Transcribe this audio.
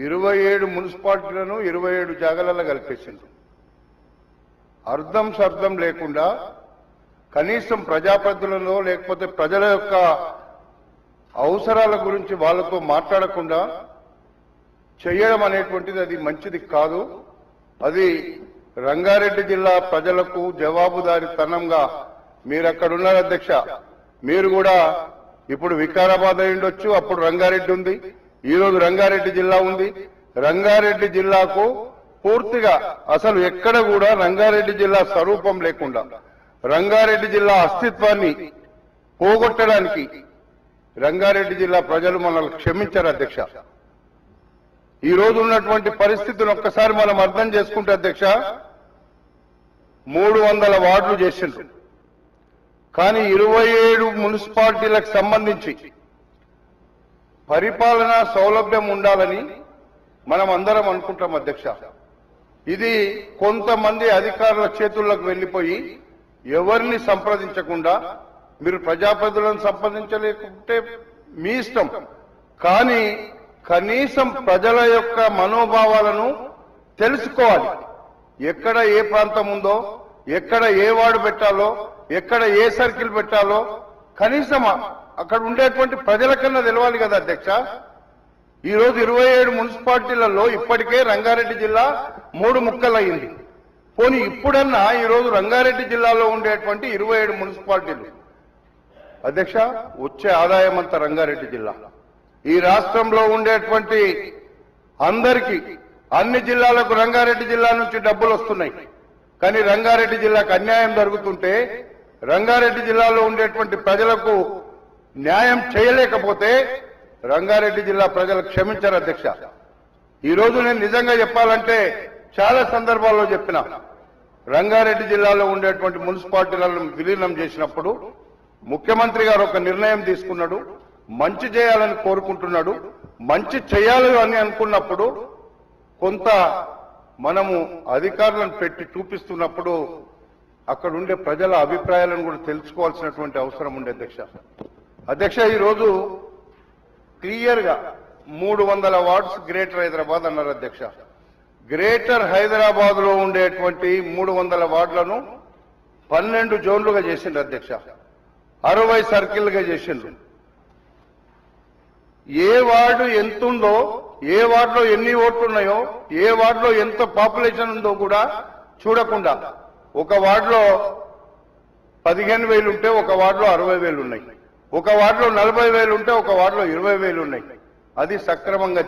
27 మున్సిపాలిటీలను 27 జాగాలలో కలిపేసింది. అర్థం శబ్దం లేకుండా కనీసం ప్రజాప్రతినిధులలో లేకపోతే ప్రజల యొక్క అవసరాల గురించి వాళ్ళతో మాట్లాడకుండా చేయడం అనేటువంటిది అది మంచిది కాదు. అది రంగారెడ్డి జిల్లా ప్రజలకు జవాబుదారీతనంగా మీరు అక్కడ ఉన్నారు అధ్యక్ష. మీరు కూడా ఇప్పుడు వికారాబాద్ అయి ఉండొచ్చు, అప్పుడు రంగారెడ్డి ఉంది, ఈ రోజు రంగారెడ్డి జిల్లా ఉంది. రంగారెడ్డి జిల్లాకు పూర్తిగా అసలు ఎక్కడ కూడా రంగారెడ్డి జిల్లా స్వరూపం లేకుండా రంగారెడ్డి జిల్లా అస్తిత్వాన్ని పోగొట్టడానికి రంగారెడ్డి జిల్లా ప్రజలు మనల్ని క్షమించారు అధ్యక్ష. ఈ రోజు ఉన్నటువంటి పరిస్థితిని ఒక్కసారి మనం అర్థం చేసుకుంటే అధ్యక్ష, 300 వార్డులు చేసిండ్రు. కానీ 27 మున్సిపాలిటీలకు సంబంధించి పరిపాలనా సౌలభ్యం ఉండాలని మనం అందరం అనుకుంటాం అధ్యక్ష. ఇది కొంతమంది అధికారుల చేతుల్లోకి వెళ్లిపోయి ఎవరిని సంప్రదించకుండా, మీరు ప్రజాప్రతినిధులను సంప్రదించలేకుంటే మీ ఇష్టం, కానీ కనీసం ప్రజల యొక్క మనోభావాలను తెలుసుకోవాలి. ఎక్కడ ఏ ప్రాంతం ఉందో, ఎక్కడ ఏ వార్డు పెట్టాలో, ఎక్కడ ఏ సర్కిల్ పెట్టాలో కనీసం అక్కడ ఉండేటువంటి ప్రజల కన్నా తెలవాలి కదా అధ్యక్ష. ఈ రోజు 27 మున్సిపాలిటీలలో ఇప్పటికే రంగారెడ్డి జిల్లా 3 ముక్కలయ్యింది. పోనీ ఇప్పుడన్నా ఈ రోజు రంగారెడ్డి జిల్లాలో ఉండేటువంటి 27 మున్సిపాలిటీలు అధ్యక్ష వచ్చే ఆదాయం అంతా రంగారెడ్డి జిల్లా. ఈ రాష్ట్రంలో ఉండేటువంటి అందరికీ అన్ని జిల్లాలకు రంగారెడ్డి జిల్లా నుంచి డబ్బులు వస్తున్నాయి. కానీ రంగారెడ్డి జిల్లాకు అన్యాయం జరుగుతుంటే రంగారెడ్డి జిల్లాలో ఉండేటువంటి ప్రజలకు న్యాయం చేయలేకపోతే రంగారెడ్డి జిల్లా ప్రజలు క్షమించారు అధ్యక్ష. ఈ రోజు నేను నిజంగా చెప్పాలంటే చాలా సందర్భాల్లో చెప్పిన, రంగారెడ్డి జిల్లాలో ఉండేటువంటి మున్సిపాలిటీలను విలీనం చేసినప్పుడు ముఖ్యమంత్రి గారు ఒక నిర్ణయం తీసుకున్నాడు, మంచి చేయాలని కోరుకుంటున్నాడు. మంచి చేయాలి అని అనుకున్నప్పుడు కొంత మనము అధికారులను పెట్టి చూపిస్తున్నప్పుడు అక్కడ ఉండే ప్రజల అభిప్రాయాలను కూడా తెలుసుకోవాల్సినటువంటి అవసరం ఉండే అధ్యక్ష. ఈరోజు క్లియర్ గా 300 వార్డ్స్ గ్రేటర్ హైదరాబాద్ అన్నారు అధ్యక్ష. గ్రేటర్ హైదరాబాద్ లో ఉండేటువంటి 300 వార్డులను 12 జోన్లుగా చేసిండ్రు అధ్యక్ష. 60 సర్కిల్గా చేసిండ్రు. ఏ వార్డు ఎంతుందో, ఏ వార్డులో ఎన్ని ఓట్లు ఉన్నాయో, ఏ వార్డులో ఎంత పాపులేషన్ ఉందో కూడా చూడకుండా ఒక వార్డులో 15,000 ఉంటే ఒక వార్డులో 60,000 ఉన్నాయి, ఒక వార్డులో 40,000 ఉంటే ఒక వార్డులో 20,000 ఉన్నాయి. అది సక్రమంగా